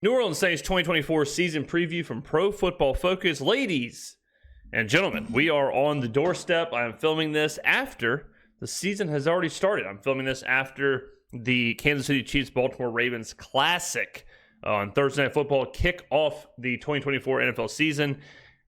New Orleans Saints 2024 season preview from Pro Football Focus. Ladies and gentlemen, we are on the doorstep. I am filming this after the season has already started. I'm filming this after the Kansas City Chiefs Baltimore Ravens Classic on Thursday Night Football kick off the 2024 NFL season.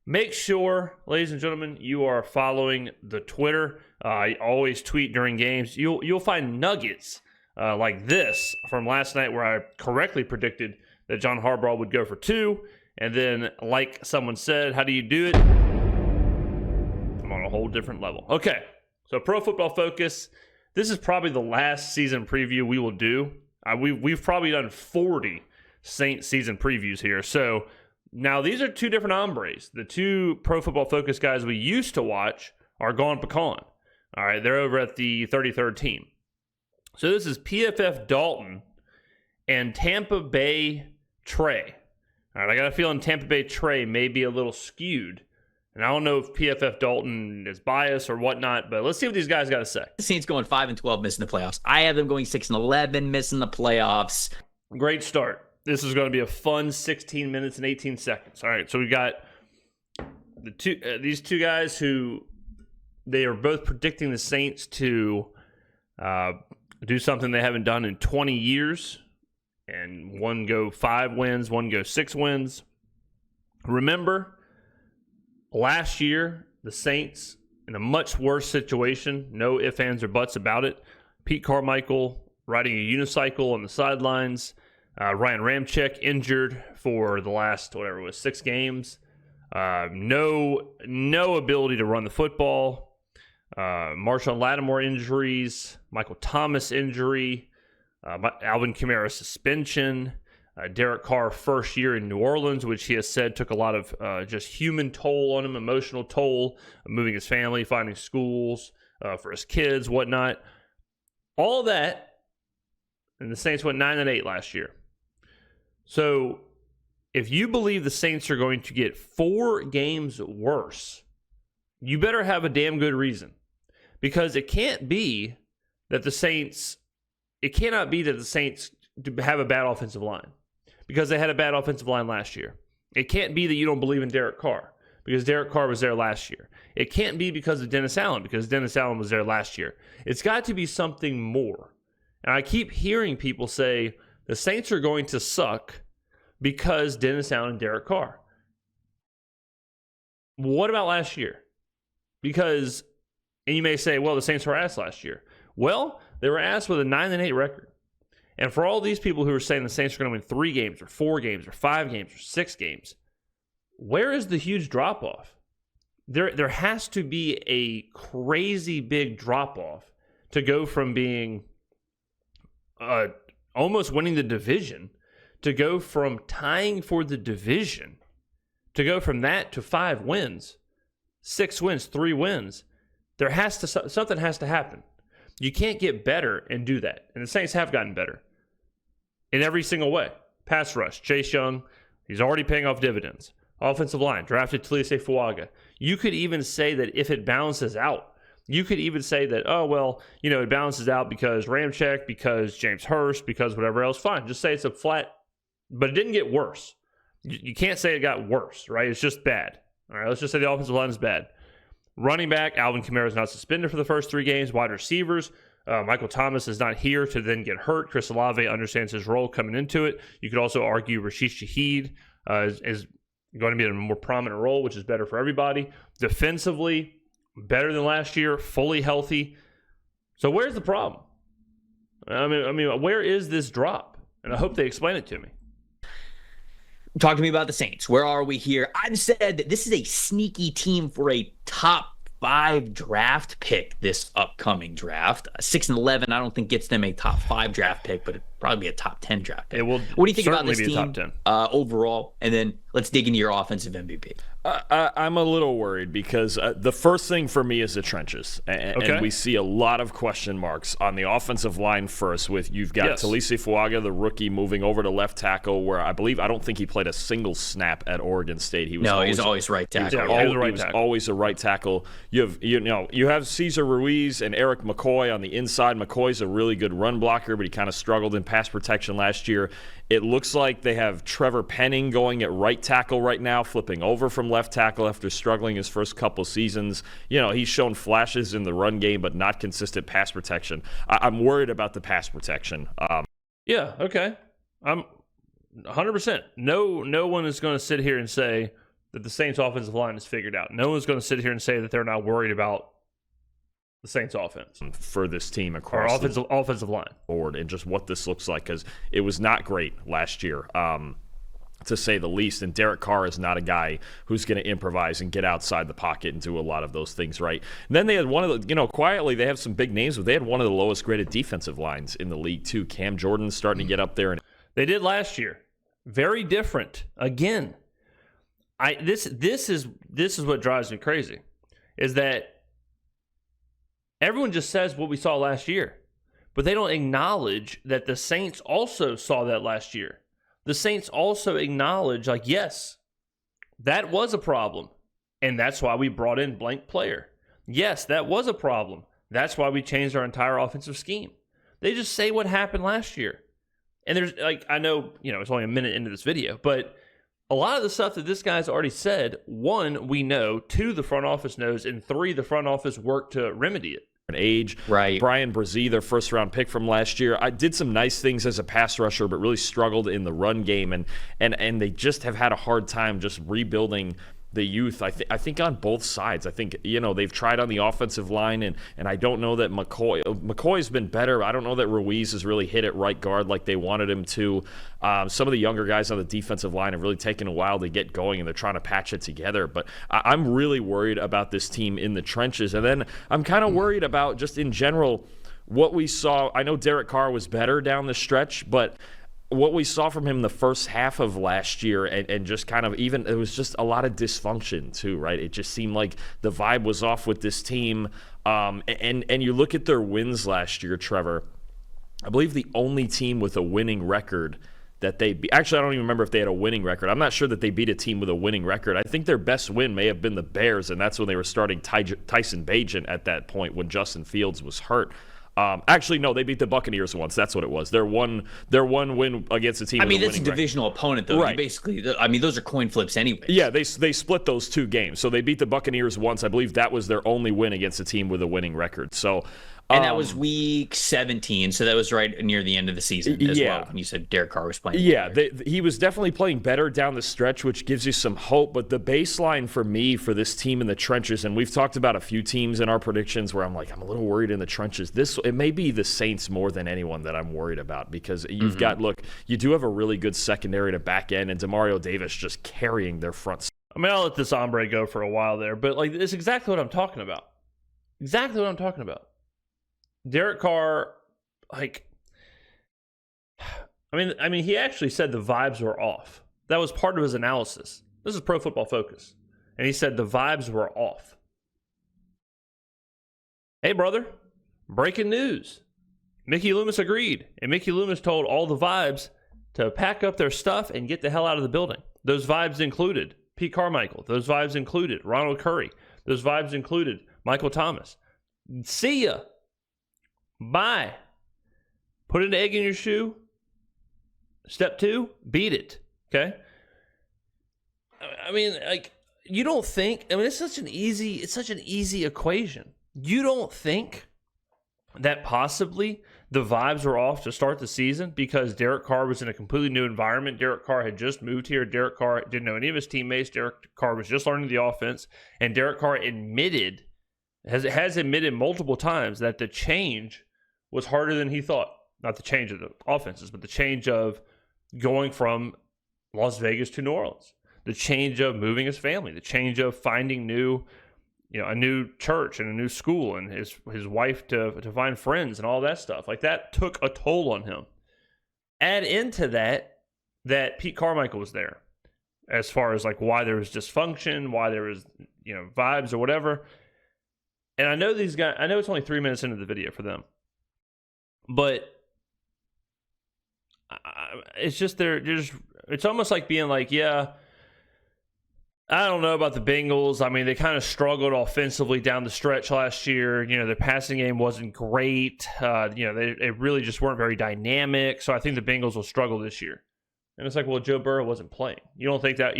Make sure, ladies and gentlemen, you are following the Twitter. I always tweet during games. You'll find nuggets like this from last night where I correctly predicted that John Harbaugh would go for 2. And then, like someone said, how do you do it? I'm on a whole different level. Okay, so Pro Football Focus. This is probably the last season preview we will do. We've probably done 40 Saints season previews here. So now these are two different hombres. The two Pro Football Focus guys we used to watch are gone pecan. All right, they're over at the 33rd team. So this is PFF Dalton and Tampa Bay Trey. All right, I got a feeling Tampa Bay Trey may be a little skewed. And I don't know if PFF Dalton is biased or whatnot, but let's see what these guys got to say. The Saints going 5-12, missing the playoffs. I have them going 6-11, missing the playoffs. Great start. This is going to be a fun 16 minutes and 18 seconds. All right, so we got these two guys who they are both predicting the Saints to do something they haven't done in 20 years. And one go 5 wins, one go 6 wins. Remember, last year, the Saints in a much worse situation. No ifs, ands, or buts about it. Pete Carmichael riding a unicycle on the sidelines. Ryan Ramczyk injured for the last, 6 games. No ability to run the football. Marshawn Lattimore injuries. Michael Thomas injury. Alvin Kamara suspension. Derek Carr first year in New Orleans, which he has said took a lot of just human toll on him, emotional toll, moving his family, finding schools for his kids, whatnot. All that, and the Saints went 9-8 last year. So if you believe the Saints are going to get 4 games worse, you better have a damn good reason. Because it cannot be that the Saints have a bad offensive line, because they had a bad offensive line last year. It can't be that you don't believe in Derek Carr, because Derek Carr was there last year. It can't be because of Dennis Allen, because Dennis Allen was there last year. It's got to be something more. And I keep hearing people say the Saints are going to suck because Dennis Allen and Derek Carr. What about last year? Because, and you may say, well, the Saints were ass last year. Well, they were ass with a 9-8 record. And for all these people who are saying the Saints are going to win 3 games or 4 games or 5 games or 6 games, where is the huge drop-off? There has to be a crazy big drop-off to go from being almost winning the division, to go from tying for the division, to go from that to 5 wins, 6 wins, 3 wins. Something has to happen. You can't get better and do that. And the Saints have gotten better in every single way. Pass rush, Chase Young, he's already paying off dividends. Offensive line, drafted Talise Fuaga. You could even say that if it balances out, you could even say that, oh, well, it balances out because Ramczyk, because James Hurst, because whatever else. Fine, just say it's a flat, but it didn't get worse. You can't say it got worse, right? It's just bad. All right, let's just say the offensive line is bad. Running back, Alvin Kamara is not suspended for the first 3 games. Wide receivers, Michael Thomas is not here to then get hurt. Chris Olave understands his role coming into it. You could also argue Rashid Shaheed is going to be in a more prominent role, which is better for everybody. Defensively, better than last year, fully healthy. So where's the problem? I mean, where is this drop? And I hope they explain it to me. Talk to me about the Saints. Where are we here? I've said that this is a sneaky team for a top 5 draft pick this upcoming draft. 6-11, I don't think gets them a top 5 draft pick, but it'd probably be a top 10 draft pick. It will. What do you think about this be team a top 10. Overall? And then let's dig into your offensive MVP. I'm a little worried because the first thing for me is the trenches. And we see a lot of question marks on the offensive line first with you've got Talise Fuaga, the rookie, moving over to left tackle where I don't think he played a single snap at Oregon State. He was always right tackle. He was always a right tackle. You have Cesar Ruiz and Eric McCoy on the inside. McCoy's a really good run blocker, but he kind of struggled in pass protection last year. It looks like they have Trevor Penning going at right tackle right now, flipping over from left tackle after struggling his first couple seasons. He's shown flashes in the run game, but not consistent pass protection. I'm worried about the pass protection. Yeah, okay. I'm 100%. No one is going to sit here and say that the Saints offensive line is figured out. No one's going to sit here and say that they're not worried about the Saints offense for this team across offensive line board, and just what this looks like, because it was not great last year, to say the least. And Derek Carr is not a guy who's going to improvise and get outside the pocket and do a lot of those things right. And then they had one of the, quietly they have some big names, but they had one of the lowest graded defensive lines in the league too. Cam Jordan's starting to get up there, and they did last year. Very different. Again, this is what drives me crazy, is that everyone just says what we saw last year, but they don't acknowledge that the Saints also saw that last year. The Saints also acknowledge, yes, that was a problem, and that's why we brought in blank player. Yes, that was a problem. That's why we changed our entire offensive scheme. They just say what happened last year. And there's, I know, it's only a minute into this video, but a lot of the stuff that this guy's already said, 1, we know, 2, the front office knows, and 3, the front office worked to remedy it. Age. Right. Brian Brzee, their first-round pick from last year, I did some nice things as a pass rusher, but really struggled in the run game, and they just have had a hard time just rebuilding the youth. I think on both sides. I think they've tried on the offensive line, and I don't know that McCoy's been better. I don't know that Ruiz has really hit it right guard like they wanted him to. Some of the younger guys on the defensive line have really taken a while to get going, and they're trying to patch it together. But I'm really worried about this team in the trenches, and then I'm kind of worried about just in general what we saw. I know Derek Carr was better down the stretch, but what we saw from him the first half of last year, and just kind of even, it was just a lot of dysfunction too, right? It just seemed like the vibe was off with this team. And you look at their wins last year, Trevor, I believe the only team with a winning record that they beat, actually I don't even remember if they had a winning record. I'm not sure that they beat a team with a winning record. I think their best win may have been the Bears, and that's when they were starting Tyson Bagent at that point when Justin Fields was hurt. Actually, no, they beat the Buccaneers once. That's what it was. Their one win against a team. That's a divisional opponent, though. Right. You basically, those are coin flips anyway. Yeah, they split those 2 games. So they beat the Buccaneers once. I believe that was their only win against a team with a winning record. So. And that was week 17, so that was right near the end of the season as well, when you said Derek Carr was playing. Yeah, he was definitely playing better down the stretch, which gives you some hope. But the baseline for me for this team in the trenches, and we've talked about a few teams in our predictions where I'm a little worried in the trenches. It may be the Saints more than anyone that I'm worried about, because you've got, you do have a really good secondary to back end, and Demario Davis just carrying their front. I'll let this hombre go for a while there, but it's exactly what I'm talking about. Exactly what I'm talking about. Derek Carr, he actually said the vibes were off. That was part of his analysis. This is Pro Football Focus. And he said the vibes were off. Hey, brother, breaking news. Mickey Loomis agreed. And Mickey Loomis told all the vibes to pack up their stuff and get the hell out of the building. Those vibes included Pete Carmichael. Those vibes included Ronald Curry. Those vibes included Michael Thomas. See ya. Bye. Put an egg in your shoe. Step 2, beat it. Okay? You don't think, it's such an easy equation. You don't think that possibly the vibes were off to start the season because Derek Carr was in a completely new environment. Derek Carr had just moved here. Derek Carr didn't know any of his teammates. Derek Carr was just learning the offense. And Derek Carr has admitted multiple times that the change was harder than he thought. Not the change of the offenses, but the change of going from Las Vegas to New Orleans. The change of moving his family. The change of finding a new church and a new school, and his wife to find friends and all that stuff. That took a toll on him. Add into that Pete Carmichael was there. as far as like why there was dysfunction, why there was, vibes or whatever. And I know these guys, I know it's only 3 minutes into the video for them, but it's just it's almost like being like, yeah, I don't know about the Bengals. I mean, they kind of struggled offensively down the stretch last year. Their passing game wasn't great. They really just weren't very dynamic. So I think the Bengals will struggle this year. And it's like, well, Joe Burrow wasn't playing. You don't think that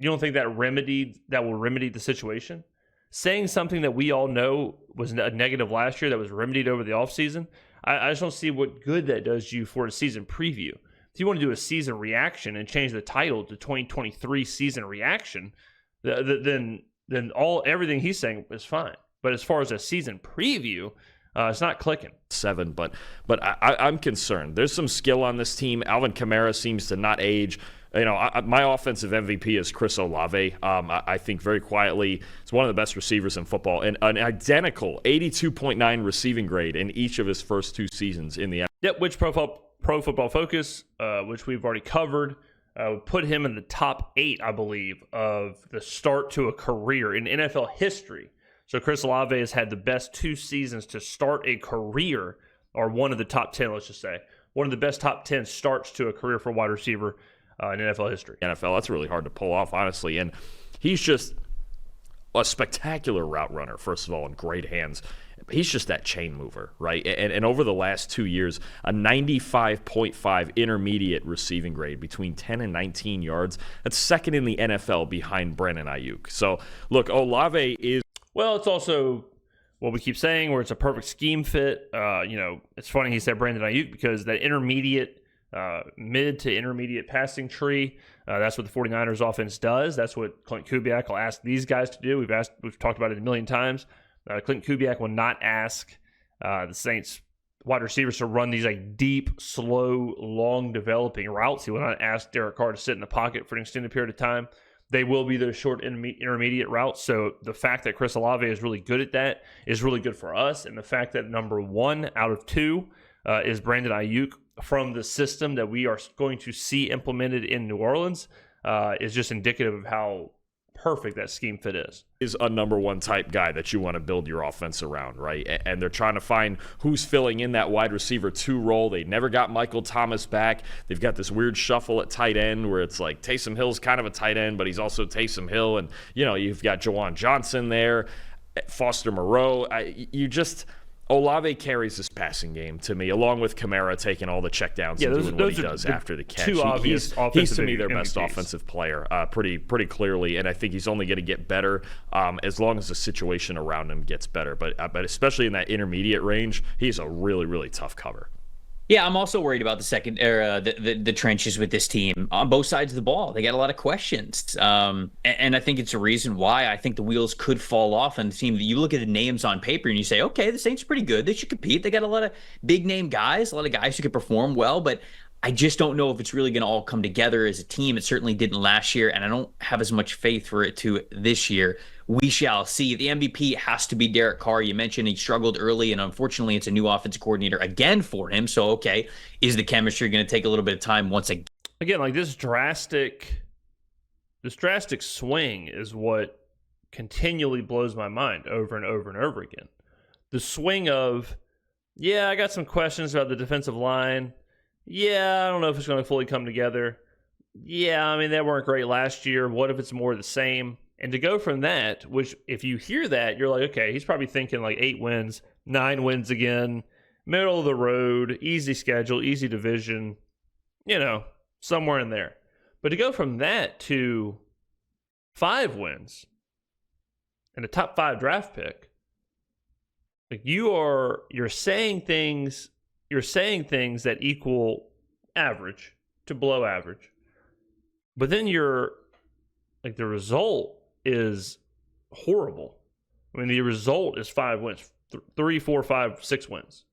will remedy the situation? Saying something that we all know was a negative last year that was remedied over the offseason, I just don't see what good that does you for a season preview. If you want to do a season reaction and change the title to 2023 season reaction, then everything he's saying is fine. But as far as a season preview, it's not clicking. 7, but I'm concerned. There's some skill on this team. Alvin Kamara seems to not age. My offensive MVP is Chris Olave. I think very quietly, he's one of the best receivers in football, and an identical 82.9 receiving grade in each of his first 2 seasons in the NFL. Yep, which Pro Football Focus, which we've already covered, would put him in the top 8, I believe, of the start to a career in NFL history. So Chris Olave has had the best 2 seasons to start a career, or one of the top 10, let's just say. One of the best top 10 starts to a career for a wide receiver in NFL history. NFL, that's really hard to pull off, honestly. And he's just a spectacular route runner, first of all, in great hands. He's just that chain mover, right? And over the last 2 years, a 95.5 intermediate receiving grade between 10 and 19 yards. That's second in the NFL behind Brandon Ayuk. So, look, Olave is... Well, it's also what we keep saying, where it's a perfect scheme fit. It's funny he said Brandon Ayuk because that intermediate, mid to intermediate passing tree, that's what the 49ers offense does. That's what Clint Kubiak will ask these guys to do. We've talked about it a million times. Clint Kubiak will not ask the Saints wide receivers to run these like deep, slow, long developing routes. He will not ask Derek Carr to sit in the pocket for an extended period of time. They will be those short intermediate routes. So the fact that Chris Olave is really good at that is really good for us. And the fact that number 1 out of 2 is Brandon Ayuk from the system that we are going to see implemented in New Orleans is just indicative of how perfect that scheme fit is a number 1 type guy that you want to build your offense around, right? And they're trying to find who's filling in that wide receiver 2 role. They never got Michael Thomas back. They've got this weird shuffle at tight end where it's like Taysom Hill's kind of a tight end, but he's also Taysom Hill. And, you've got Jawan Johnson there, Foster Moreau. Olave carries this passing game to me, along with Kamara taking all the checkdowns and doing what he does after the catch. He's to me their best offensive player, pretty clearly, and I think he's only going to get better as long as the situation around him gets better. But especially in that intermediate range, he's a really, really tough cover. Yeah, I'm also worried about the second era, the trenches with this team on both sides of the ball. They got a lot of questions, and I think it's a reason why I think the wheels could fall off on the team. You look at the names on paper and you say, okay, the Saints are pretty good. They should compete. They got a lot of big name guys, a lot of guys who could perform well, but I just don't know if it's really going to all come together as a team. It certainly didn't last year, and I don't have as much faith for it to this year. We shall see. The MVP has to be Derek Carr. You mentioned he struggled early, and unfortunately, it's a new offensive coordinator again for him. So, okay, is the chemistry going to take a little bit of time once again? Again, like this drastic swing is what continually blows my mind over and over and over again. The swing of, yeah, I got some questions about the defensive line. Yeah, I don't know if it's going to fully come together. Yeah, I mean, they weren't great last year. What if it's more of the same? And to go from that, which if you hear that, you're like, okay, he's probably thinking like 8 wins, 9 wins again, middle of the road, easy schedule, easy division, somewhere in there. But to go from that to 5 wins and a top 5 draft pick, like you're saying things that equal average to below average. But then the result is horrible. I mean, the result is 5 wins, 3, 4, 5, 6 wins.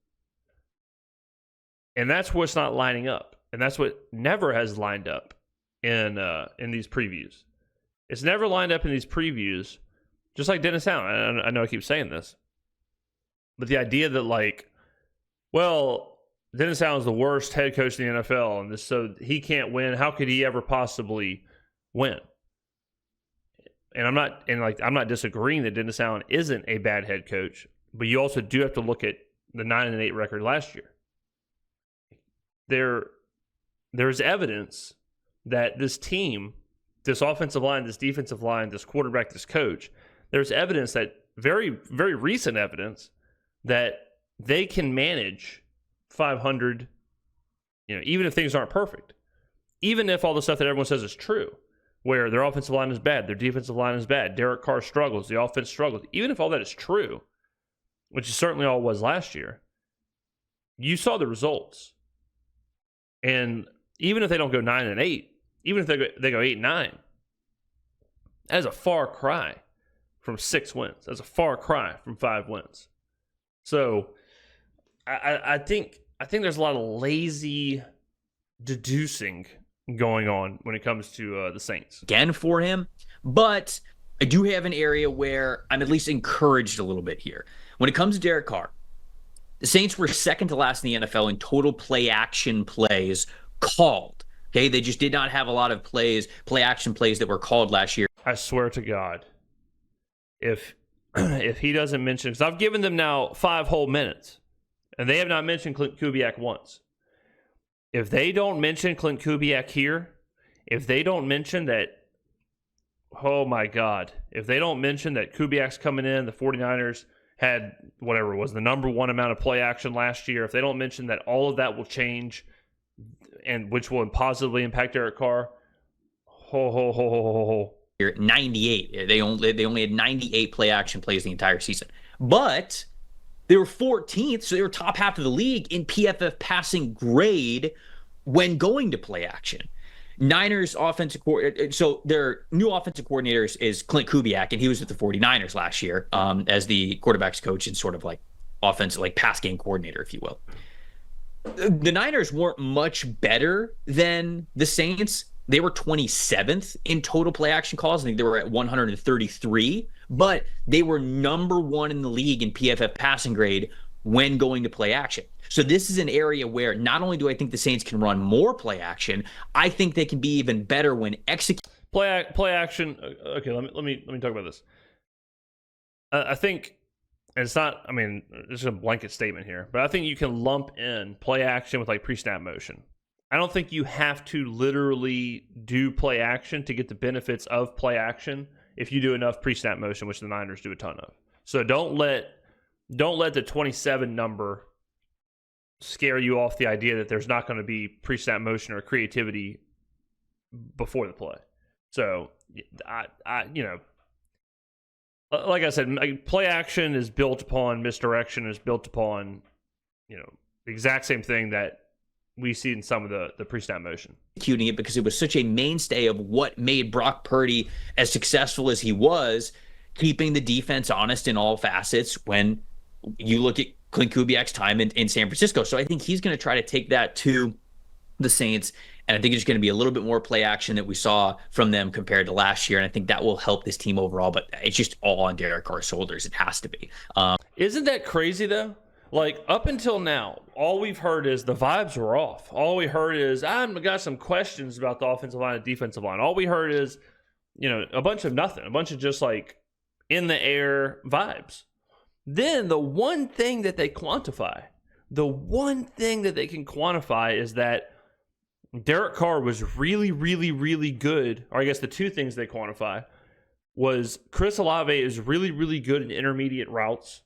And that's what's not lining up. And that's what never has lined up in these previews. It's never lined up in these previews, just like Dennis Allen. I know I keep saying this. But the idea that Dennis Allen's the worst head coach in the NFL, and so he can't win. How could he ever possibly win? And I'm not disagreeing that Dennis Allen isn't a bad head coach, but you also do have to look at the 9-8 record last year. There's evidence that this team, this offensive line, this defensive line, this quarterback, this coach, there's evidence that very, very recent evidence that they can manage 500, even if things aren't perfect, even if all the stuff that everyone says is true, where their offensive line is bad, their defensive line is bad, Derek Carr struggles, the offense struggles, even if all that is true, which is certainly all it was last year, you saw the results. And even if they don't go 9-8, even if they go 8-9, that is a far cry from 6 wins. That's a far cry from 5 wins. So I think there's a lot of lazy deducing going on when it comes to the Saints. Again for him, but I do have an area where I'm at least encouraged a little bit here. When it comes to Derek Carr, the Saints were second to last in the NFL in total play action plays called. Okay, they just did not have a lot of play action plays that were called last year. I swear to God, if he doesn't mention, because I've given them now 5 whole minutes, and they have not mentioned Clint Kubiak once. If they don't mention Clint Kubiak here, if they don't mention that, oh my God, if they don't mention that Kubiak's coming in, the 49ers had whatever was the number 1 amount of play action last year, if they don't mention that all of that will change and which will positively impact Derek Carr, 98. They only had 98 play action plays the entire season. But they were 14th, so they were top half of the league in PFF passing grade when going to play action. Niners offensive coordinator, so their new offensive coordinator is Clint Kubiak, and he was with the 49ers last year as the quarterback's coach and sort of like offensive, like pass game coordinator, if you will. The Niners weren't much better than the Saints. They were 27th in total play action calls. I think they were at 133, but they were number 1 in the league in PFF passing grade when going to play action. So this is an area where not only do I think the Saints can run more play action, I think they can be even better when executing. Play action. Okay, let me talk about this. I think, and it's not, I mean, it's a blanket statement here, but I think you can lump in play action with like pre-snap motion. I don't think you have to literally do play action to get the benefits of play action if you do enough pre-snap motion, which the Niners do a ton of. So don't let the 27 number scare you off the idea that there's not going to be pre-snap motion or creativity before the play. So like I said, play action is built upon misdirection, is built upon, the exact same thing that we see in some of the pre-snap motion. Executing it because it was such a mainstay of what made Brock Purdy as successful as he was, keeping the defense honest in all facets when you look at Clint Kubiak's time in San Francisco. So I think he's going to try to take that to the Saints, and I think it's going to be a little bit more play action that we saw from them compared to last year, and I think that will help this team overall, but it's just all on Derek Carr's shoulders. It has to be. Isn't that crazy, though? Like, up until now, all we've heard is the vibes were off. All we heard is, I've got some questions about the offensive line and defensive line. All we heard is, a bunch of nothing, a bunch of just like in the air vibes. Then the one thing that they quantify, is that Derek Carr was really, really, really good. Or I guess the two things they quantify was Chris Olave is really, really good in intermediate routes.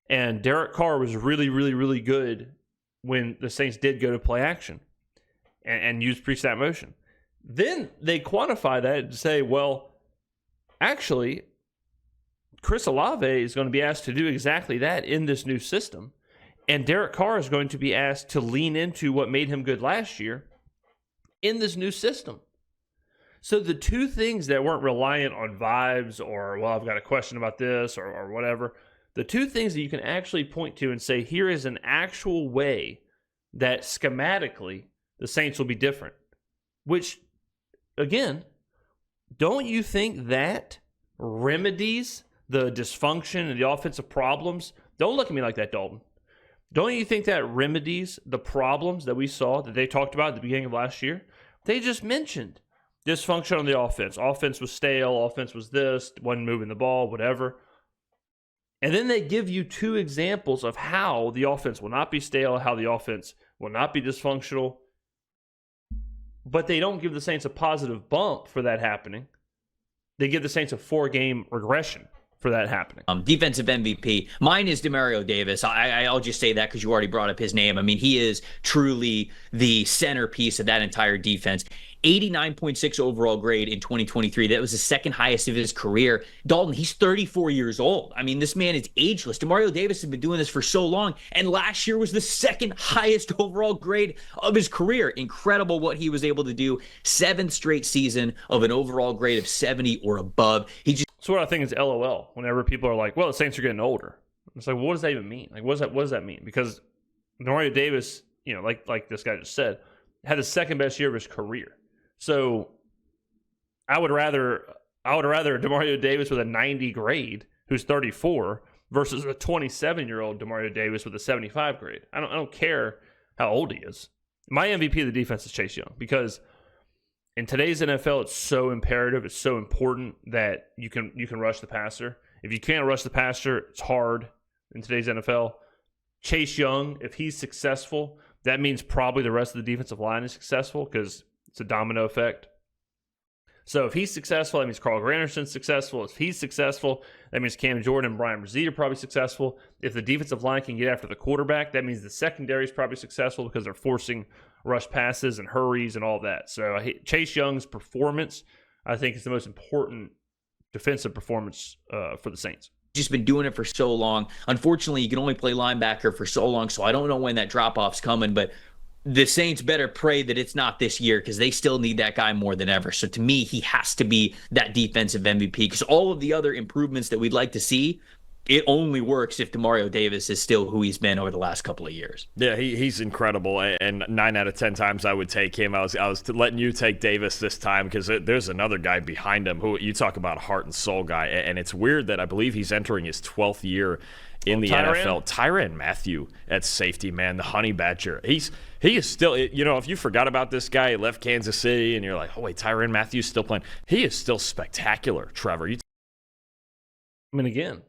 And Derek Carr was really, really, really good when the Saints did go to play action and use pre-snap motion. Then they quantify that to say, well, actually, Chris Olave is going to be asked to do exactly that in this new system. And Derek Carr is going to be asked to lean into what made him good last year in this new system. So the two things that weren't reliant on vibes or, well, I've got a question about this or whatever, the two things that you can actually point to and say, here is an actual way that schematically the Saints will be different. Which, again, don't you think that remedies the dysfunction and the offensive problems? Don't look at me like that, Dalton. Don't you think that remedies the problems that we saw that they talked about at the beginning of last year? They just mentioned dysfunction on the offense. Offense was stale. Offense was this, wasn't moving the ball, whatever. And then they give you 2 examples of how the offense will not be stale, how the offense will not be dysfunctional. But they don't give the Saints a positive bump for that happening. They give the Saints a 4-game regression for that happening. Defensive MVP. Mine is Demario Davis. I'll just say that because you already brought up his name. I mean, he is truly the centerpiece of that entire defense. 89.6 overall grade in 2023. That was the second highest of his career. Dalton, he's 34 years old. I mean, this man is ageless. Demario Davis has been doing this for so long, and last year was the second highest overall grade of his career. Incredible what he was able to do. 7th straight season of an overall grade of 70 or above. So what I think is LOL whenever people are like, well, the Saints are getting older. It's like, well, what does that even mean? Like, what does that mean? Because Demario Davis, like this guy just said, had the second best year of his career. So I would rather Demario Davis with a 90 grade who's 34 versus a 27-year-old Demario Davis with a 75 grade. I don't care how old he is. My MVP of the defense is Chase Young because in today's NFL, it's so imperative, it's so important that you can rush the passer. If you can't rush the passer, it's hard in today's NFL. Chase Young, if he's successful, that means probably the rest of the defensive line is successful because it's a domino effect. So if he's successful, that means Carl Granderson's successful. If he's successful, that means Cam Jordan and Brian Brzee are probably successful. If the defensive line can get after the quarterback, that means the secondary is probably successful because they're forcing rush passes and hurries and all that. So Chase Young's performance, I think, is the most important defensive performance for the Saints. Just been doing it for so long. Unfortunately, you can only play linebacker for so long, so I don't know when that drop-off's coming, but the Saints better pray that it's not this year because they still need that guy more than ever. So to me, he has to be that defensive MVP because all of the other improvements that we'd like to see, it only works if Demario Davis is still who he's been over the last couple of years. Yeah, he's incredible, and 9 out of 10 times I would take him. I was letting you take Davis this time because there's another guy behind him who you talk about heart and soul guy, and it's weird that I believe he's entering his 12th year in the NFL. Tyrann Mathieu at safety, man, the Honey Badger. He is still, if you forgot about this guy, he left Kansas City, and you're like, oh wait, Tyrann Mathieu's still playing. He is still spectacular, Trevor. Again.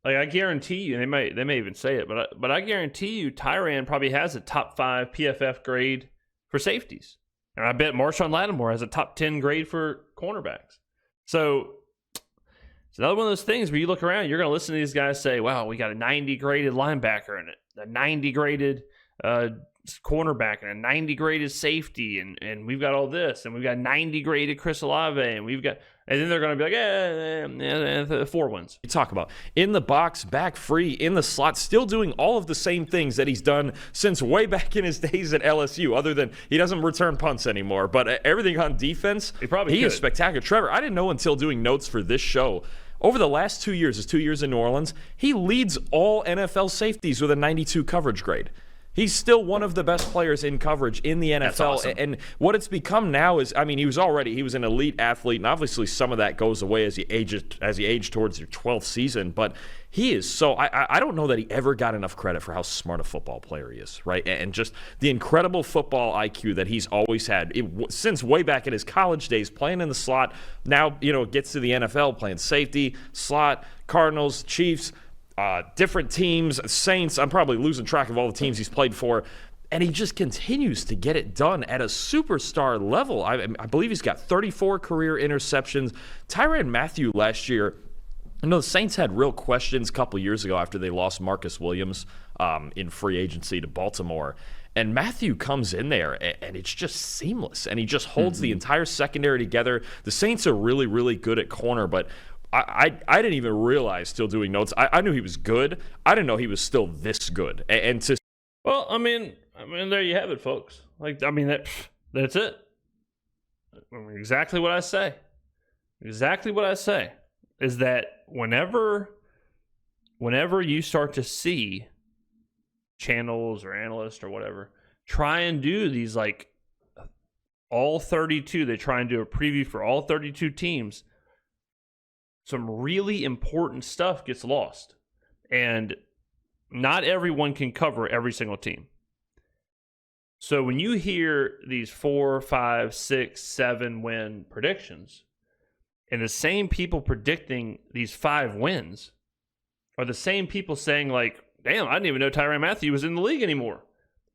Like I guarantee you, and they may even say it, but I guarantee you, Tyrann probably has a top 5 PFF grade for safeties, and I bet Marshawn Lattimore has a top 10 grade for cornerbacks. So it's another one of those things where you look around, you're going to listen to these guys say, "Wow, we got a 90 graded linebacker in it, a 90 graded cornerback, and a 90 graded safety, and we've got all this, and we've got 90 graded Chris Olave, and we've got." And then they're going to be like, 4 wins. You talk about in the box, back free, in the slot, still doing all of the same things that he's done since way back in his days at LSU, other than he doesn't return punts anymore. But everything on defense, he is spectacular. Trevor, I didn't know until doing notes for this show, over the last 2 years, his 2 years in New Orleans, he leads all NFL safeties with a 92 coverage grade. He's still one of the best players in coverage in the NFL. That's awesome. And what it's become now is, he was an elite athlete, and obviously some of that goes away as he aged towards your 12th season. But he is so, I don't know that he ever got enough credit for how smart a football player he is, right? And just the incredible football IQ that he's always had since way back in his college days, playing in the slot. Now, gets to the NFL, playing safety, slot, Cardinals, Chiefs, different teams, Saints. I'm probably losing track of all the teams he's played for. And he just continues to get it done at a superstar level. I believe he's got 34 career interceptions. Tyrann Mathieu last year, the Saints had real questions a couple years ago after they lost Marcus Williams in free agency to Baltimore. And Mathieu comes in there, and it's just seamless. And he just holds the entire secondary together. The Saints are really, really good at corner, but I didn't even realize, still doing notes, I knew he was good. I didn't know he was still this good. Well, there you have it, folks. That's it. Exactly what I say. Exactly what I say is that whenever you start to see channels or analysts or whatever try and do these all 32, they try and do a preview for all 32 teams, some really important stuff gets lost. And not everyone can cover every single team. So when you hear these 4, 5, 6, 7 win predictions, and the same people predicting these 5 wins are the same people saying like, damn, I didn't even know Tyrann Mathieu was in the league anymore.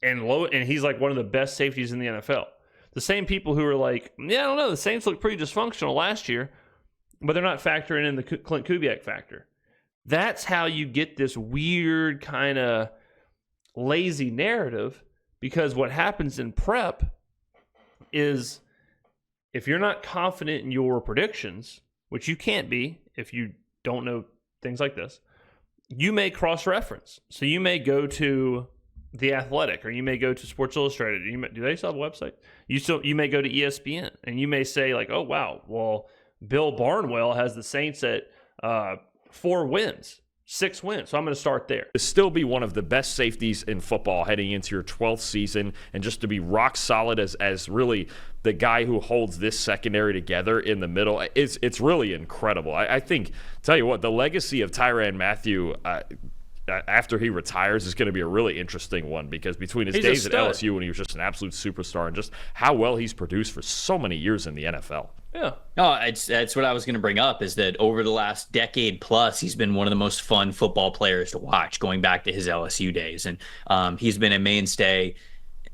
And he's like one of the best safeties in the NFL. The same people who are like, yeah, I don't know, the Saints looked pretty dysfunctional last year, but they're not factoring in the Clint Kubiak factor. That's how you get this weird kind of lazy narrative, because what happens in prep is if you're not confident in your predictions, which you can't be if you don't know things like this, you may cross-reference. So you may go to The Athletic, or you may go to Sports Illustrated. Do they still have a website? You may go to ESPN, and you may say like, oh, wow, well, Bill Barnwell has the Saints at 4 wins. 6 wins. So I'm going to start there. To still be one of the best safeties in football heading into your 12th season, and just to be rock solid as really the guy who holds this secondary together in the middle, it's really incredible. I think, tell you what, the legacy of Tyrann Mathieu after he retires is going to be a really interesting one, because between his days at LSU when he was just an absolute superstar and just how well he's produced for so many years in the NFL. Yeah. No, that's what I was going to bring up, is that over the last decade plus, he's been one of the most fun football players to watch, going back to his LSU days. And he's been a mainstay.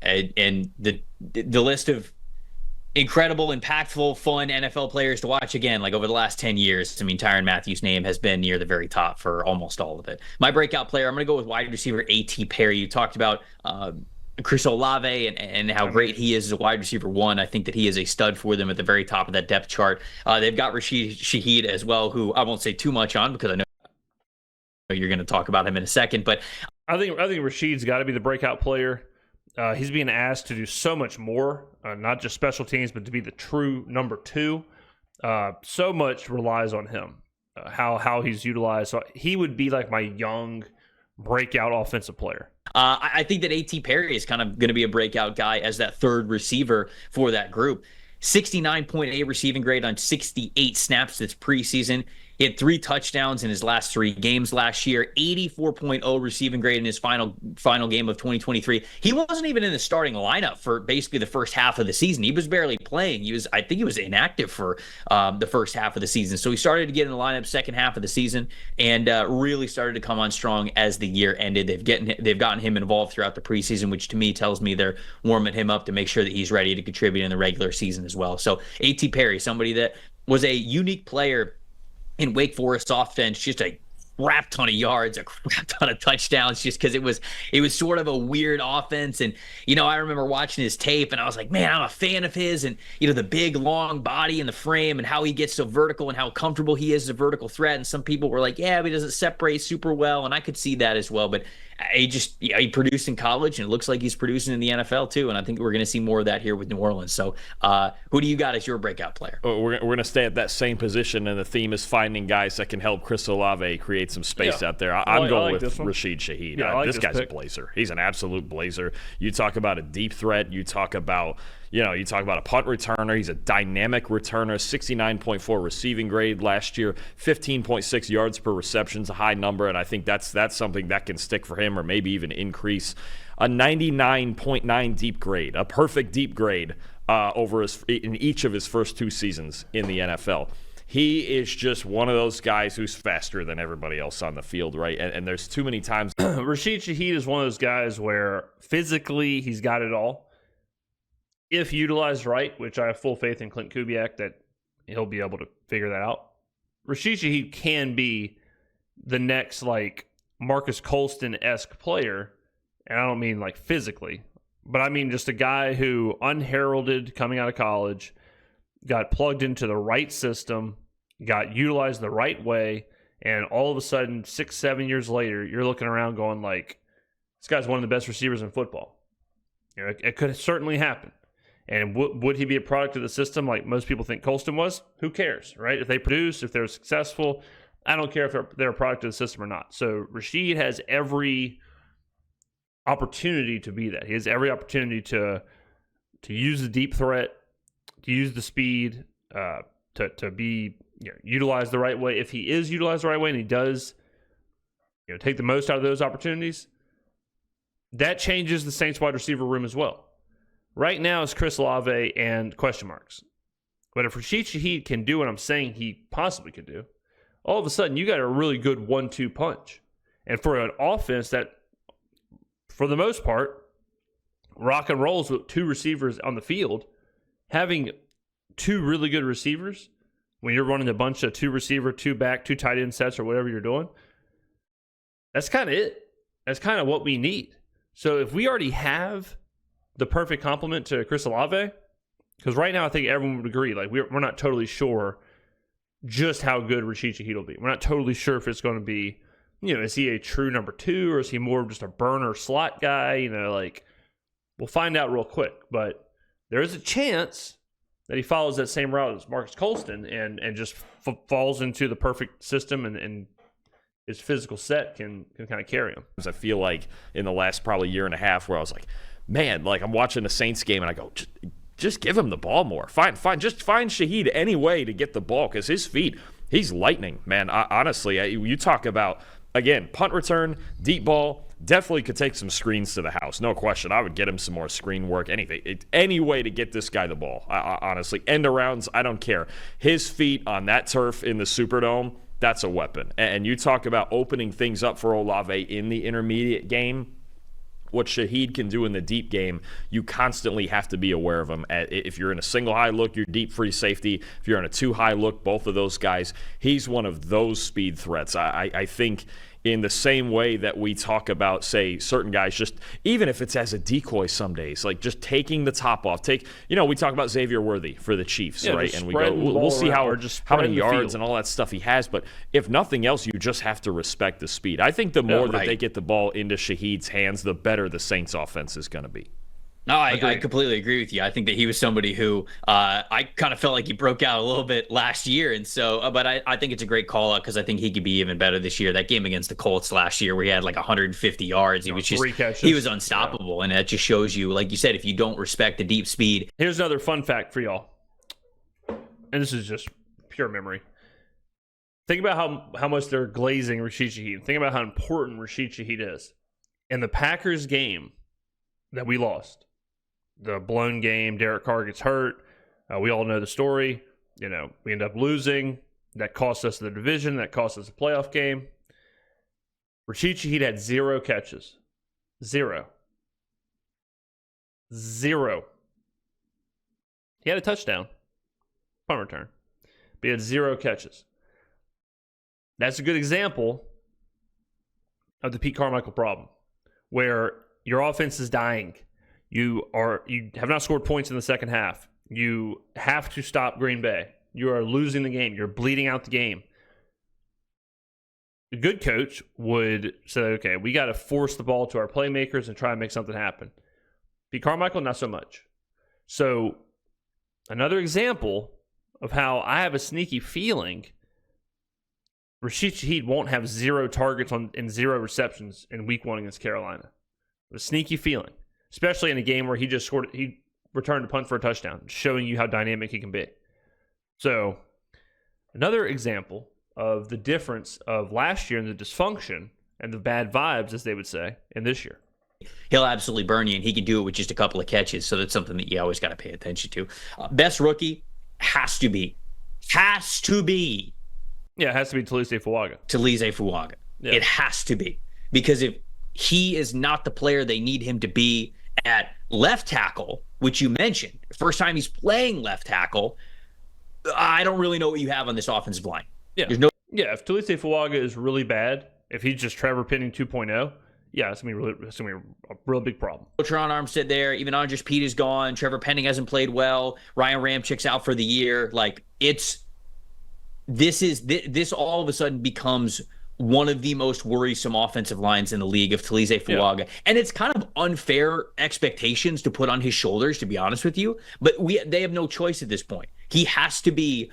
And the list of incredible, impactful, fun NFL players to watch, again, like over the last 10 years, I mean, Tyrann Mathieu's name has been near the very top for almost all of it. My breakout player, I'm going to go with wide receiver A.T. Perry. You talked about Chris Olave and how great he is as a wide receiver 1. I think that he is a stud for them at the very top of that depth chart. They've got Rashid Shaheed as well, who I won't say too much on because I know you're going to talk about him in a second. But I think Rashid's got to be the breakout player. He's being asked to do so much more, not just special teams, but to be the true number 2. So much relies on him, how he's utilized. So he would be like my young breakout offensive player. I think that A.T. Perry is kind of going to be a breakout guy as that third receiver for that group. 69.8 receiving grade on 68 snaps this preseason. He had 3 touchdowns in his last 3 games last year. 84.0 receiving grade in his final game of 2023. He wasn't even in the starting lineup for basically the first half of the season. He was barely playing. I think he was inactive for the first half of the season. So he started to get in the lineup second half of the season, and really started to come on strong as the year ended. They've gotten him involved throughout the preseason, which to me tells me they're warming him up to make sure that he's ready to contribute in the regular season as well. So A.T. Perry, somebody that was a unique player in Wake Forest offense, just a crap ton of yards, a crap ton of touchdowns, just because it was sort of a weird offense. And, I remember watching his tape and I was like, man, I'm a fan of his. And, the big, long body and the frame and how he gets so vertical and how comfortable he is as a vertical threat. And some people were like, yeah, but he doesn't separate super well. And I could see that as well. But he produced in college, and it looks like he's producing in the NFL too. And I think we're going to see more of that here with New Orleans. So who do you got as your breakout player? We're going to stay at that same position, and the theme is finding guys that can help Chris Olave create some space out there. I'm going with Rashid Shaheed. This guy's a blazer. He's an absolute blazer. You talk about a deep threat. You talk about a punt returner. He's a dynamic returner. 69.4 receiving grade last year. 15.6 yards per reception is a high number, and I think that's something that can stick for him, or maybe even increase. A 99.9 deep grade, a perfect deep grade in each of his first 2 seasons in the NFL. He is just one of those guys who's faster than everybody else on the field, right? And there's too many times. Rashid Shaheed is one of those guys where physically he's got it all. If utilized right, which I have full faith in Clint Kubiak that he'll be able to figure that out, Rashid Shaheed can be the next like Marcus Colston-esque player. And I don't mean like physically, but I mean just a guy who, unheralded coming out of college, got plugged into the right system, got utilized the right way, and all of a sudden, 6-7 years later, you're looking around going like, this guy's one of the best receivers in football. It could certainly happen. And would he be a product of the system like most people think Colston was? Who cares, right? If they produce, if they're successful, I don't care if they're a product of the system or not. So Rashid has every opportunity to be that. He has every opportunity to use the deep threat, to use the speed, to be utilized the right way. If he is utilized the right way and he does take the most out of those opportunities, that changes the Saints wide receiver room as well. Right now it's Chris Olave and question marks. But if Rashid Shaheed can do what I'm saying he possibly could do, all of a sudden you got a really good 1-2 punch. And for an offense that, for the most part, rock and rolls with 2 receivers on the field, having 2 really good receivers when you're running a bunch of 2 receiver, 2 back, 2 tight end sets or whatever you're doing, that's kind of it. That's kind of what we need. So if we already have the perfect complement to Chris Olave, because right now I think everyone would agree, like we're not totally sure just how good Rashid Shaheed will be. We're not totally sure if it's going to be, is he a true number 2 or is he more of just a burner slot guy? Like we'll find out real quick. But there is a chance that he follows that same route as Marcus Colston and just falls into the perfect system and his physical set can kind of carry him. I feel like in the last probably year and a half where I was like, man, like I'm watching the Saints game and I go, just give him the ball more. Just find Shaheed any way to get the ball because his feet, he's lightning, man. Honestly, you talk about, again, punt return, deep ball, definitely could take some screens to the house. No question. I would get him some more screen work, anything. Any way to get this guy the ball, honestly. End arounds, I don't care. His feet on that turf in the Superdome, that's a weapon. And you talk about opening things up for Olave in the intermediate game. What Shaheed can do in the deep game, you constantly have to be aware of him. If you're in a single high look, you're deep free safety. If you're in a 2 high look, both of those guys, he's one of those speed threats. I think in the same way that we talk about, say, certain guys, just even if it's as a decoy some days, like just taking the top off. We talk about Xavier Worthy for the Chiefs, right? And we go, we'll see how many yards and all that stuff he has. But if nothing else, you just have to respect the speed. I think the more that they get the ball into Shaheed's hands, the better the Saints offense is going to be. No, I completely agree with you. I think that he was somebody who I kind of felt like he broke out a little bit last year. And so, but I think it's a great call out because I think he could be even better this year. That game against the Colts last year where he had like 150 yards, he was unstoppable. Yeah. And that just shows you, like you said, if you don't respect the deep speed. Here's another fun fact for y'all. And this is just pure memory. Think about how much they're glazing Rashid Shaheed. Think about how important Rashid Shaheed is. In the Packers game that we lost, the blown game, Derek Carr gets hurt. We all know the story. We end up losing. That cost us the division. That cost us a playoff game. Rashid Shaheed had 0 catches. 0. He had a touchdown. Punt return. But he had 0 catches. That's a good example of the Pete Carmichael problem, where your offense is dying. You have not scored points in the second half. You have to stop Green Bay. You are losing the game. You're bleeding out the game. A good coach would say, okay, we got to force the ball to our playmakers and try and make something happen. Pete Carmichael, not so much. So another example of how I have a sneaky feeling Rashid Shaheed won't have 0 targets and 0 receptions in week 1 against Carolina. A sneaky feeling. Especially in a game where he returned a punt for a touchdown, showing you how dynamic he can be. So, another example of the difference of last year and the dysfunction and the bad vibes, as they would say, in this year. He'll absolutely burn you, and he can do it with just a couple of catches. So that's something that you always got to pay attention to. Best rookie has to be. Yeah, it has to be Talise Fuaga. Yeah. It has to be. Because if he is not the player they need him to be at left tackle, which you mentioned, first time he's playing left tackle, I don't really know what you have on this offensive line. Yeah, if Talise Fuaga is really bad, if he's just Trevor Penning 2.0, yeah, it's gonna be a real big problem. Teron Armstead there, even Andres Pete is gone. Trevor Penning hasn't played well. Ryan Ramchik's out for the year. Like this all of a sudden becomes one of the most worrisome offensive lines in the league of Talise Fuaga. Yeah. And it's kind of unfair expectations to put on his shoulders, to be honest with you. But they have no choice at this point. He has to be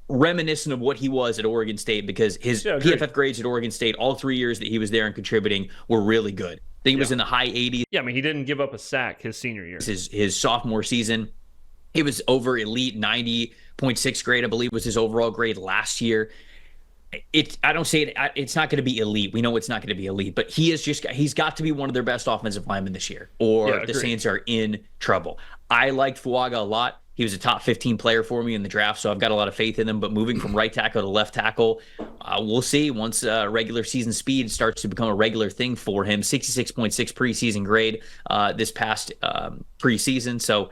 reminiscent of what he was at Oregon State because his PFF grades at Oregon State, all 3 years that he was there and contributing, were really good. I think he was in the high 80s. Yeah, I mean, he didn't give up a sack his senior year. His sophomore season, he was over elite 90.6 grade, I believe was his overall grade last year. I don't say it. It's not going to be elite. We know it's not going to be elite, but he's got to be one of their best offensive linemen this year, or the Saints are in trouble. I liked Fuaga a lot. He was a top 15 player for me in the draft, so I've got a lot of faith in him. But moving from right tackle to left tackle, we'll see once regular season speed starts to become a regular thing for him. 66.6 preseason grade this past preseason. So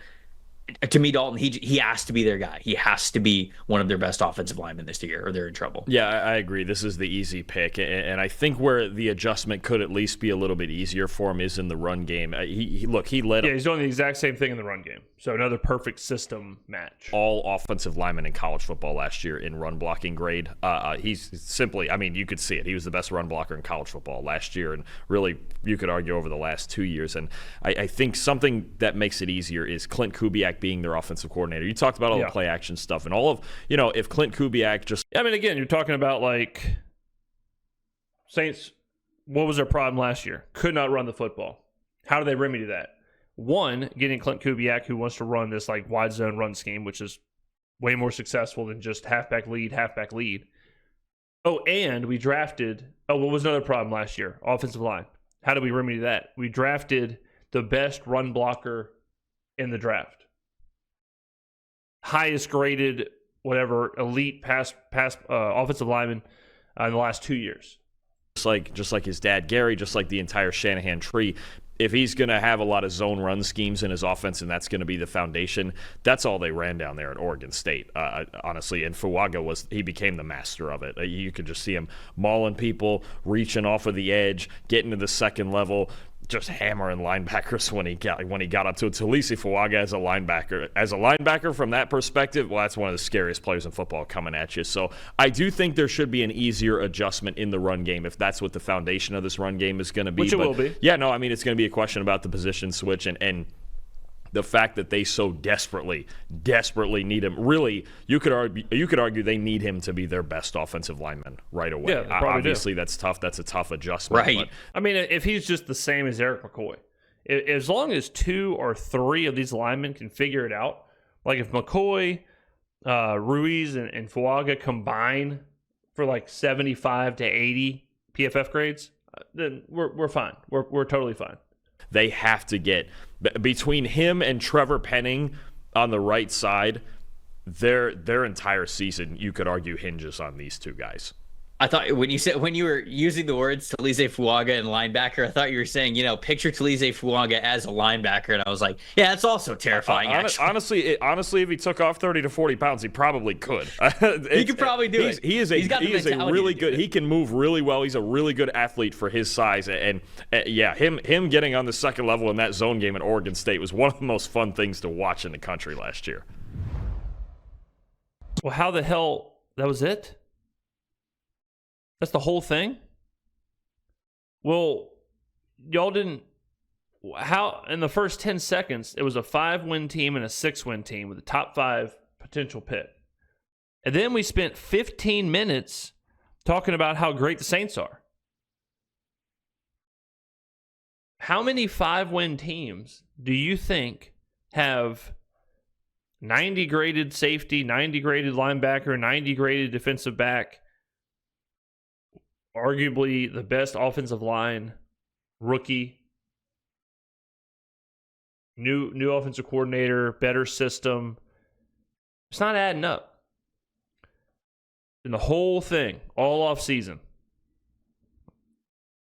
to me, Dalton, he has to be their guy. He has to be one of their best offensive linemen this year, or they're in trouble. Yeah, I agree. This is the easy pick, and I think where the adjustment could at least be a little bit easier for him is in the run game. He led. Yeah, he's doing the exact same thing in the run game. So another perfect system match. All offensive linemen in college football last year in run blocking grade. He's simply, you could see it. He was the best run blocker in college football last year, and really, you could argue over the last 2 years. And I think something that makes it easier is Clint Kubiak being their offensive coordinator. You talked about all the play action stuff and all of, if Clint Kubiak just... again, you're talking about like Saints, what was their problem last year? Could not run the football. How do they remedy that? One, getting Clint Kubiak, who wants to run this like wide zone run scheme, which is way more successful than just halfback lead. Oh, and we drafted... what was another problem last year? Offensive line. How do we remedy that? We drafted the best run blocker in the draft. Highest graded, whatever, elite pass offensive lineman in the last 2 years. Just like his dad, Gary, just like the entire Shanahan tree. If he's going to have a lot of zone run schemes in his offense and that's going to be the foundation, that's all they ran down there at Oregon State, honestly. And Fuaga he became the master of it. You could just see him mauling people, reaching off of the edge, getting to the second level, just hammering linebackers when he got up to it. Talisi Fuaga as a linebacker from that perspective, well, that's one of the scariest players in football coming at you. So I do think there should be an easier adjustment in the run game if that's what the foundation of this run game is going to be. Which it will be. Yeah, no, it's going to be a question about the position switch and the fact that they so desperately need him. Really, you could argue they need him to be their best offensive lineman right away. Yeah, obviously that's tough. That's a tough adjustment. Right. But, if he's just the same as Eric McCoy, as long as 2 or 3 of these linemen can figure it out, like if McCoy, Ruiz, and Fuaga combine for like 75 to 80 PFF grades, then we're fine. We're totally fine. They have to get between him and Trevor Penning on the right side. Their entire season, you could argue, hinges on these two guys. I thought when you were using the words Talise Fuaga and linebacker, I thought you were saying, picture Talise Fuaga as a linebacker, and I was like, yeah, that's also terrifying. Honestly, if he took off 30 to 40 pounds, he probably could. He could probably do it. He is a really good. He can move really well. He's a really good athlete for his size, and him getting on the second level in that zone game at Oregon State was one of the most fun things to watch in the country last year. Well, how the hell that was it? That's the whole thing? Well, y'all didn't... How, in the first 10 seconds, it was a 5-win team and a 6-win team with a top 5 potential pick. And then we spent 15 minutes talking about how great the Saints are. How many 5-win teams do you think have 90 graded safety, 90 graded linebacker, 90 graded defensive back, arguably the best offensive line, rookie, new offensive coordinator, better system? It's not adding up. And the whole thing, all off season.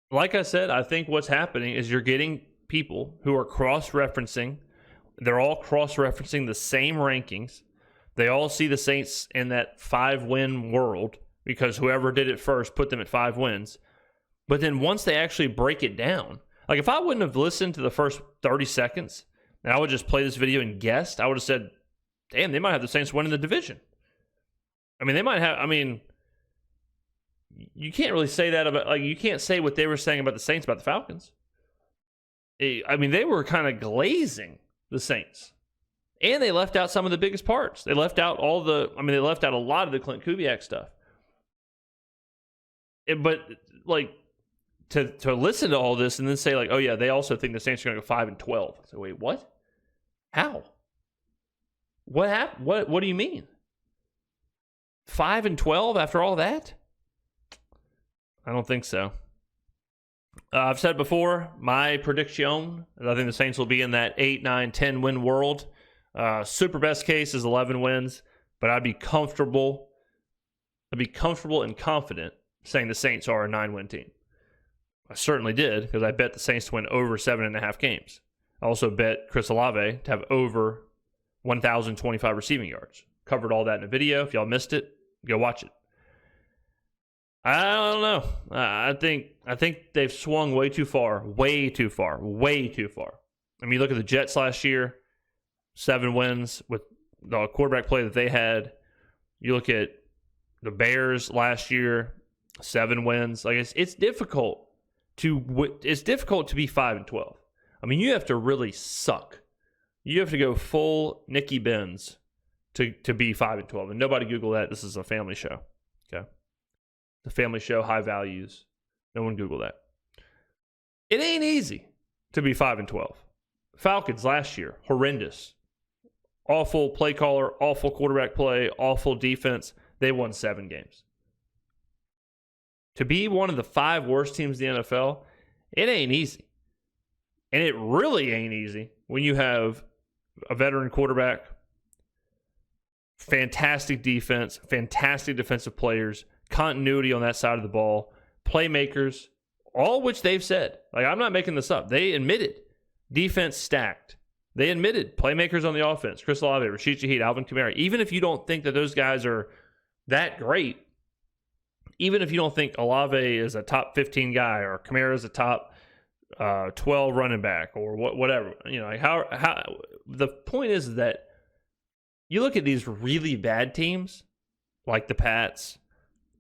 Like I said, I think what's happening is you're getting people who are cross-referencing. They're all cross-referencing the same rankings. They all see the Saints in that 5-win world, because whoever did it first put them at 5 wins. But then once they actually break it down, like if I wouldn't have listened to the first 30 seconds and I would just play this video and guessed, I would have said, damn, they might have the Saints winning the division. They might have, you can't really say that about, you can't say what they were saying about the Saints about the Falcons. They were kind of glazing the Saints. And they left out some of the biggest parts. They left out they left out a lot of the Clint Kubiak stuff. But to listen to all this and then say oh yeah, they also think the Saints are going to go 5-12. So wait, what? How? What happened? What do you mean? 5-12 after all that? I don't think so. I've said before, my prediction, I think the Saints will be in that 8, 9, 10 win world. Super best case is 11 wins, but I'd be comfortable and confident saying the Saints are a 9-win team. I certainly did, because I bet the Saints to win over 7.5 games. I also bet Chris Olave to have over 1,025 receiving yards. Covered all that in a video. If y'all missed it, go watch it. I don't know. I think they've swung way too far. Way too far. I mean, you look at the Jets last year, 7 wins with the quarterback play that they had. You look at the Bears last year, 7 wins. Like it's difficult to be 5-12. I mean, you have to really suck. You have to go full Nicky Benz to be 5-12. And nobody Google that. This is a family show. Okay. The family show, high values. No one Google that. It ain't easy to be 5-12. Falcons last year, horrendous. Awful play caller, awful quarterback play, awful defense. They won 7 games. To be one of the 5 worst teams in the NFL, it ain't easy. And it really ain't easy when you have a veteran quarterback, fantastic defense, fantastic defensive players, continuity on that side of the ball, playmakers, all which they've said. Like, I'm not making this up. They admitted defense stacked. They admitted playmakers on the offense, Chris Olave, Rashid Shaheed, Alvin Kamara. Even if you don't think that those guys are that great, even if you don't think Olave is a top 15 guy or Kamara is a top 12 running back or whatever, you know, like how the point is that you look at these really bad teams like the Pats,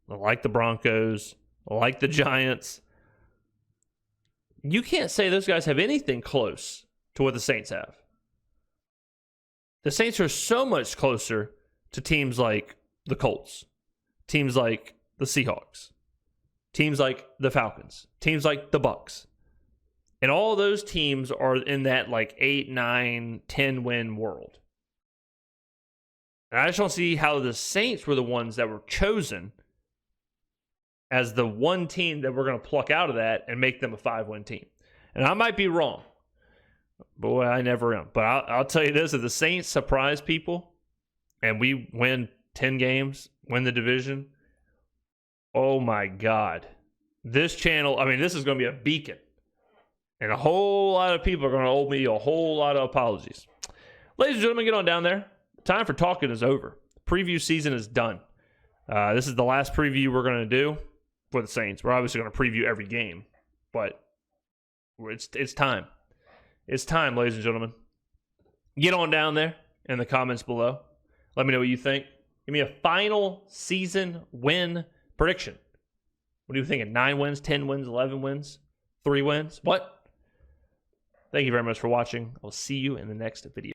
like the Broncos, like the Giants. You can't say those guys have anything close to what the Saints have. The Saints are so much closer to teams like the Colts, teams like the Seahawks, teams like the Falcons, teams like the Bucks. And all those teams are in that like 8, 9, 10 win world. And I just don't see how the Saints were the ones that were chosen as the one team that we're going to pluck out of that and make them a 5-win team. And I might be wrong. Boy, I never am. But I'll tell you this, if the Saints surprise people and we win 10 games, win the division, oh my God. This channel, I mean, this is going to be a beacon. And a whole lot of people are going to owe me a whole lot of apologies. Ladies and gentlemen, get on down there. Time for talking is over. Preview season is done. This is the last preview we're going to do for the Saints. We're obviously going to preview every game, but it's time. It's time, ladies and gentlemen. Get on down there in the comments below. Let me know what you think. Give me a final season win prediction. What are you thinking? 9 wins, 10 wins, 11 wins, 3 wins? What? Thank you very much for watching. I'll see you in the next video.